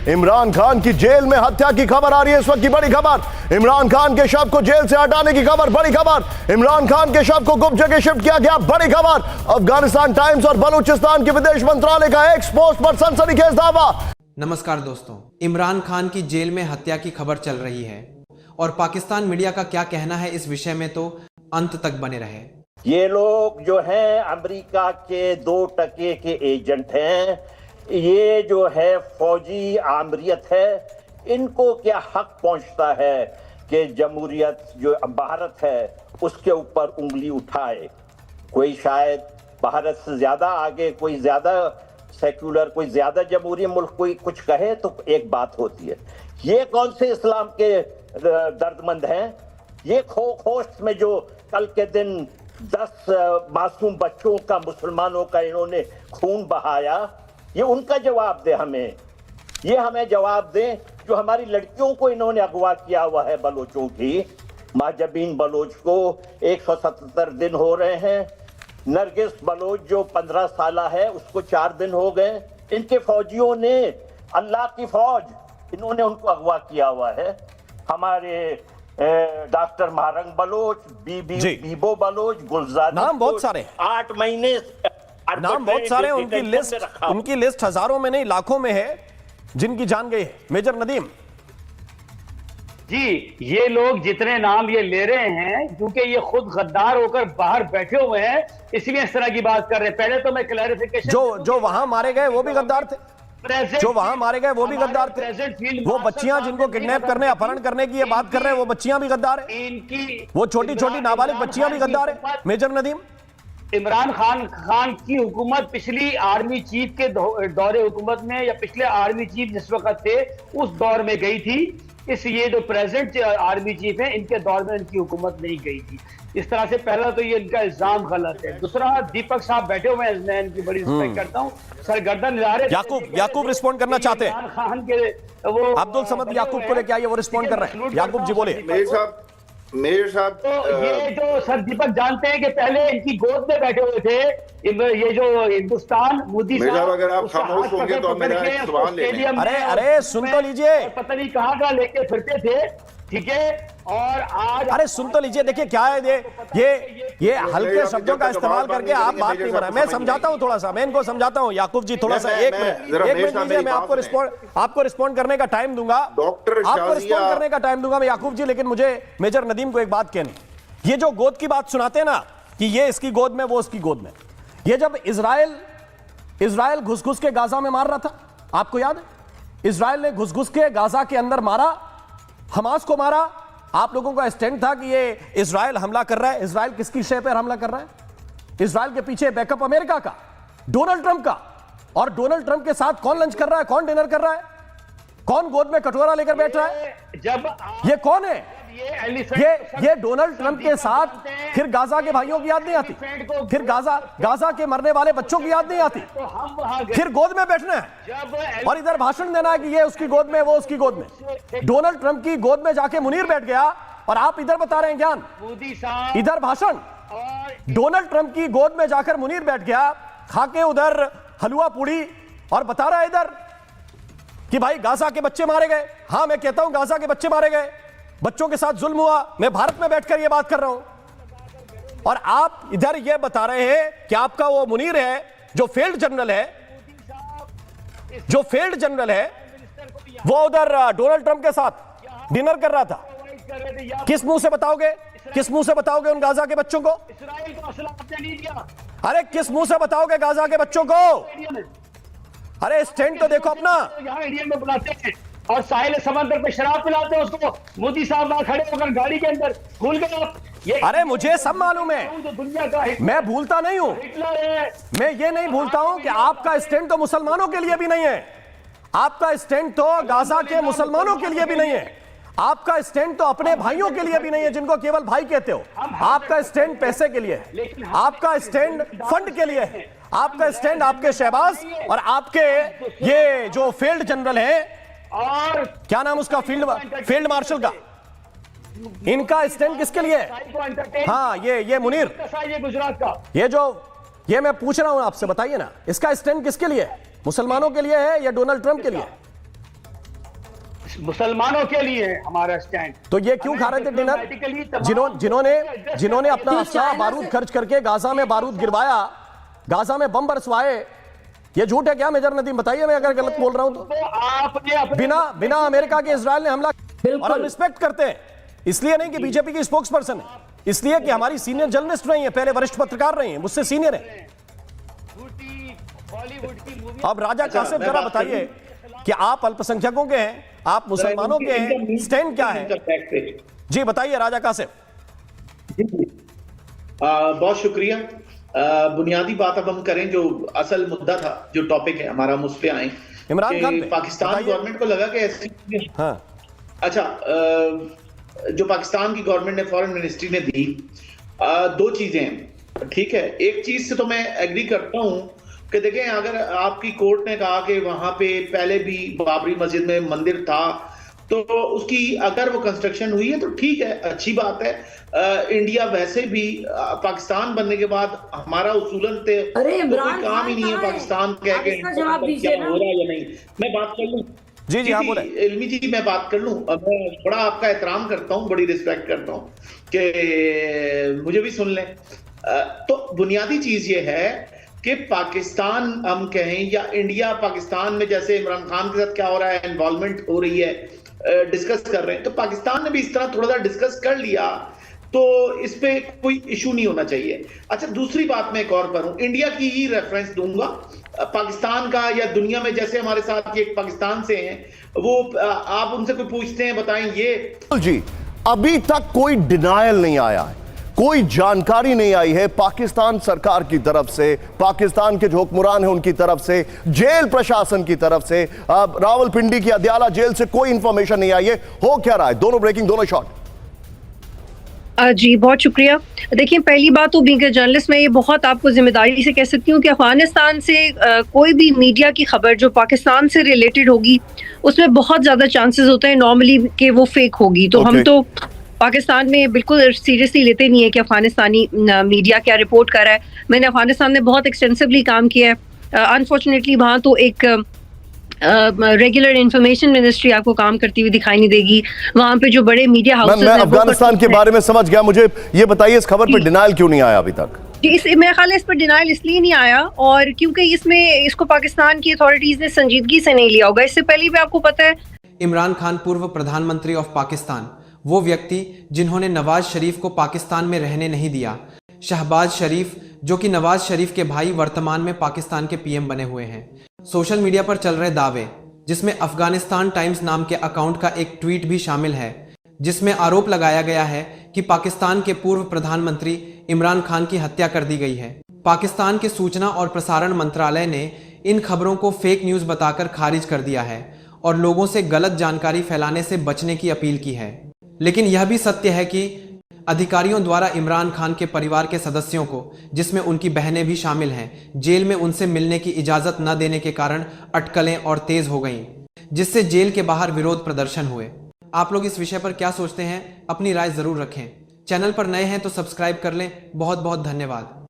इमरान खान की जेल में हत्या की खबर आ रही है इस वक्त की बड़ी खबर। इमरान खान के शव को जेल से हटाने की खबर, बड़ी खबर। इमरान खान के शव को गुप्त जगह शिफ्ट किया गया, बड़ी खबर। अफगानिस्तान टाइम्स और बलूचिस्तान के विदेश मंत्रालय का एक्स पोस्ट पर सनसनीखेज दावा। नमस्कार दोस्तों, इमरान खान की जेल में हत्या की खबर चल रही है और पाकिस्तान मीडिया का क्या कहना है इस विषय में, तो अंत तक बने रहे। ये लोग जो हैं अमेरिका के 2% के एजेंट हैं। ये जो है फौजी आमरीत है, इनको क्या हक पहुंचता है कि जमहूरियत जो भारत है उसके ऊपर उंगली उठाए। कोई शायद भारत से ज्यादा आगे, कोई ज्यादा सेक्युलर, कोई ज्यादा जमहूरी मुल्क कोई कुछ कहे तो एक बात होती है। ये कौन से इस्लाम के दर्दमंद हैं? ये खोस्ट में जो कल के दिन 10 मासूम बच्चों का, मुसलमानों का इन्होंने खून बहाया, ये उनका जवाब दे हमें। ये हमें जवाब दें जो हमारी लड़कियों को इन्होंने अगवा किया हुआ है, बलोचों की। माजबीन बलोच को 177 दिन हो रहे हैं। नरगिस बलोच जो 15 साल है उसको 4 दिन हो गए। इनके फौजियों ने, अल्लाह की फौज, इन्होंने उनको अगवा किया हुआ है। हमारे doctor Mahrang Bloch, Vivo Bloch, गुलजार, नाम बहुत सारे, 8 महीने नाम बहुत सारे। उनकी लिस्ट हजारों में नहीं लाखों में है जिनकी जान गई है। मेजर नदीम जी, ये लोग जितने नाम ये ले रहे हैं, क्योंकि ये खुद गद्दार होकर बाहर बैठे हुए हैं, इसलिए इस तरह की बात कर रहे हैं। पहले तो मैं क्लैरिफिकेशन, जो वहां मारे गए वो भी गद्दार थे, जो वहां मारे गए वो भी गद्दार थे। वो बच्चियां जिनको किडनैप करने, अपहरण करने की ये बात कर रहे हैं, वो बच्चियां भी गद्दार है। इनकी वो छोटी छोटी नाबालिग बच्चियां भी गद्दार है। मेजर नदीम, इमरान खान की हुकूमत पिछली आर्मी चीफ के दौरे हुकूमत में, या पिछले आर्मी चीफ जिस वक्त थे उस दौर में गई थी। इस ये जो प्रेजेंट आर्मी चीफ है, इनके दौर में इनकी हुकूमत नहीं गई थी। इस तरह से पहला तो ये इनका इल्जाम गलत है। दूसरा, दीपक साहब बैठे हुए हैं, मैं इनकी बड़ी रिस्पेक्ट करता हूँ, सरगर्दन हिला रहे। याकूब रिस्पॉन्ड करना चाहते हैं। खान के वो अब्दुल समद याकूब को लेके आइए, वो रिस्पॉन्ड कर रहे हैं। याकूब जी बोले। मेयर साहब, तो ये जो सर दीपक जानते हैं कि पहले इनकी गोद में बैठे हुए थे ये जो हिंदुस्तान मोदी साहब, अगर आप खामोश होंगे तो मेरा एक सवाल ले। अरे सुन तो लीजिए, पता नहीं कहाँ लेके फिरते थे, ठीक है। और आज अरे सुन तो लीजिए, देखिए क्या है ये हल्के शब्दों का इस्तेमाल करके आप बात नहीं बनाए। मैं समझाता हूं, थोड़ा सा मैं इनको समझाता हूं। याकूब जी थोड़ा सा एक मिनट दीजिए, मैं आपको रिस्पॉन्ड करने का टाइम दूंगा, आपको रिस्पॉन्ड करने का टाइम दूंगा मैं याकूब जी। लेकिन मुझे मेजर नदीम को एक बात कहनी, ये जो गोद की बात सुनाते हैं ना कि ये इसकी गोद में, वो उसकी गोद में, ये जब इजराइल घुस घुस के गाजा में मार रहा था, आपको याद है? इजराइल ने घुस घुस के गाजा के अंदर मारा, हमास को मारा। आप लोगों का स्टैंड था कि ये इजराइल हमला कर रहा है। इजराइल किसकी शय पर हमला कर रहा है? इजराइल के पीछे बैकअप अमेरिका का, डोनाल्ड ट्रंप का। और डोनाल्ड ट्रंप के साथ कौन लंच कर रहा है, कौन डिनर कर रहा है, कौन गोद में कटोरा लेकर बैठ रहा है? जब ये कौन है? ये डोनाल्ड ट्रंप के साथ फिर गाजा के भाइयों की याद नहीं आती? फिर गाजा के मरने वाले बच्चों की याद नहीं आती? फिर गोद में बैठना है और इधर भाषण देना है कि ये उसकी गोद में, वो उसकी गोद में। डोनाल्ड ट्रंप की गोद में जाके मुनीर बैठ गया और आप इधर बता रहे हैं ज्ञान, इधर भाषण। डोनाल्ड ट्रंप की गोद में जाकर मुनीर बैठ गया, खाके उधर हलवा पूड़ी, और बता रहा है इधर कि भाई गाजा के बच्चे मारे गए। हां, मैं कहता हूं गाजा के बच्चे मारे गए, बच्चों के साथ जुल्म हुआ। मैं भारत में बैठकर यह बात कर रहा हूं और आप इधर यह बता रहे हैं कि आपका वो मुनीर है जो फेल्ड जनरल है, वो उधर डोनाल्ड ट्रंप के साथ डिनर कर रहा था। किस मुंह से बताओगे उन गाजा के बच्चों को? इस्राइल को असला आपने नहीं दिया। अरे किस मुंह से बताओगे गाजा के बच्चों को? अरे स्टैंड तो देखो अपना। यहाँ इंडियन में बुलाते हैं और साहिल समंदर पे शराब पिलाते हैं उसको। मोदी साहब वहां खड़े होकर गाड़ी के अंदर, भूल गए आप? अरे मुझे सब मालूम है, तो दुनिया का मैं भूलता नहीं हूं। मैं ये नहीं भूलता हूं कि आपका स्टैंड तो मुसलमानों के लिए भी नहीं है, आपका स्टैंड तो गाजा के मुसलमानों के लिए भी नहीं है, आपका स्टैंड तो अपने भाइयों के लिए भी नहीं है जिनको केवल भाई कहते हो। आपका स्टैंड पैसे के लिए है, आपका स्टैंड फंड के लिए है, आपका स्टैंड आपके शहबाज और आपके ये जो फील्ड जनरल है, और क्या नाम उसका, फील्ड मार्शल का, इनका स्टैंड किसके लिए है? हाँ, ये मुनीर, गुजरात का, ये मैं पूछ रहा हूं आपसे, बताइए ना, इसका स्टैंड किसके लिए है? मुसलमानों के लिए है या डोनाल्ड ट्रंप के लिए? मुसलमानों के लिए है हमारा स्टैंड। तो ये क्यों खा रहे थे डिनर? जिन्होंने अपना असला बारूद खर्च करके गाजा में बारूद गिरवाया, गाजा में बम बरसवाए, ये झूठ है क्या मेजर नदीम? बताइए मैं अगर गलत बोल रहा हूं तो। आपने बिना अमेरिका के इजराइल ने हमला, और हम रिस्पेक्ट करते हैं, इसलिए नहीं कि बीजेपी की स्पोक्स पर्सन है, इसलिए कि हमारी सीनियर जर्नलिस्ट रही है, पहले वरिष्ठ पत्रकार रही हैं, मुझसे सीनियर है। अब राजा कासिफ जरा बताइए कि आप अल्पसंख्यकों के हैं, आप मुसलमानों के हैं, स्टैंड क्या है? जी बताइए राजा कासिफ। बहुत शुक्रिया। बुनियादी बात अब हम करें, जो असल मुद्दा था, जो टॉपिक है हमारा, मुझ पे आए। इमरान खान पाकिस्तान गवर्नमेंट को लगा कि ऐसी, हाँ अच्छा, जो पाकिस्तान की गवर्नमेंट ने, फॉरेन मिनिस्ट्री ने दी, दो चीजें हैं, ठीक है। एक चीज से तो मैं एग्री करता हूं कि देखें, अगर आपकी कोर्ट ने कहा कि वहां पे पहले भी बाबरी मस्जिद में मंदिर था, तो उसकी अगर वो कंस्ट्रक्शन हुई है तो ठीक है, अच्छी बात है। इंडिया वैसे भी पाकिस्तान बनने के बाद हमारा उसूलन थे, तो कोई काम ही नहीं है पाकिस्तान कह के क्या हो रहा है या नहीं। मैं बात कर लूं? जी हाँ बोले। इल्मी जी मैं बात कर लूं? मैं बड़ा आपका एहतराम करता हूं, बड़ी रिस्पेक्ट करता हूं कि मुझे भी सुन लें। तो बुनियादी चीज ये है कि पाकिस्तान हम कहें या इंडिया पाकिस्तान में, जैसे इमरान खान के साथ क्या हो रहा है, इन्वॉल्वमेंट हो रही है, डिस्कस कर रहे हैं, तो पाकिस्तान ने भी इस तरह थोड़ा सा डिस्कस कर लिया, तो इस पे कोई इशू नहीं होना चाहिए। अच्छा, दूसरी बात मैं एक और करूं, इंडिया की ही रेफरेंस दूंगा, पाकिस्तान का या दुनिया में जैसे हमारे साथ ये पाकिस्तान से हैं, वो आप उनसे कोई पूछते हैं, बताएं ये जी अभी तक कोई डिनायल नहीं आया है, कोई जानकारी नहीं आई है पाकिस्तान सरकार की तरफ से, पाकिस्तान के जो हुक्मरान हैं उनकी तरफ से, जेल प्रशासन की तरफ से, रावलपिंडी की अदयाला जेल से कोई इंफॉर्मेशन नहीं आई है। हो क्या रहा है? दोनों ब्रेकिंग, दोनों शॉट। जी बहुत शुक्रिया। देखिए, पहली बात तो बीइंग अ जर्नलिस्ट मैं ये बहुत आपको जिम्मेदारी से कह सकती हूँ कि अफगानिस्तान से कोई भी मीडिया की खबर जो पाकिस्तान से रिलेटेड होगी, उसमें बहुत ज़्यादा चांसेस होते हैं नॉर्मली कि वो फेक होगी। तो हम तो पाकिस्तान में बिल्कुल सीरियसली लेते नहीं है कि अफगानिस्तानी मीडिया क्या रिपोर्ट कर रहा है। मैंने अफगानिस्तान में बहुत एक्सटेंसिवली काम किया है। अनफॉर्चुनेटली वहाँ तो एक रेगुलर इंफॉर्मेशन मिनिस्ट्री आपको काम करती हुई दिखाई नहीं देगी। वहाँ पे जो बड़े मीडिया हाउसेस मैं अफगानिस्तान के बारे में समझ गया, मुझे ये बताइए इस खबर पर डिनायल क्यों नहीं आया अभी तक? मेरा ख्याल है इस पर डिनाइल इसलिए नहीं आया, और क्योंकि इसको पाकिस्तान की अथॉरिटीज ने संजीदगी से नहीं लिया होगा। इससे पहले भी आपको पता है, इमरान खान पूर्व प्रधानमंत्री ऑफ पाकिस्तान, वो व्यक्ति जिन्होंने नवाज शरीफ को पाकिस्तान में रहने नहीं दिया। शहबाज शरीफ, जो कि नवाज शरीफ के भाई, वर्तमान में पाकिस्तान के पीएम बने हुए हैं। सोशल मीडिया पर चल रहे दावे, जिसमें अफगानिस्तान टाइम्स नाम के अकाउंट का एक ट्वीट भी शामिल है, जिसमें आरोप लगाया गया है कि पाकिस्तान के पूर्व प्रधानमंत्री इमरान खान की हत्या कर दी गई है। पाकिस्तान के सूचना और प्रसारण मंत्रालय ने इन खबरों को फेक न्यूज़ बताकर खारिज कर दिया है और लोगों से गलत जानकारी फैलाने से बचने की अपील की है। लेकिन यह भी सत्य है कि अधिकारियों द्वारा इमरान खान के परिवार के सदस्यों को, जिसमें उनकी बहनें भी शामिल हैं, जेल में उनसे मिलने की इजाज़त न देने के कारण अटकलें और तेज हो गईं, जिससे जेल के बाहर विरोध प्रदर्शन हुए। आप लोग इस विषय पर क्या सोचते हैं? अपनी राय ज़रूर रखें। चैनल पर नए हैं तो सब्सक्राइब कर लें। बहुत बहुत धन्यवाद।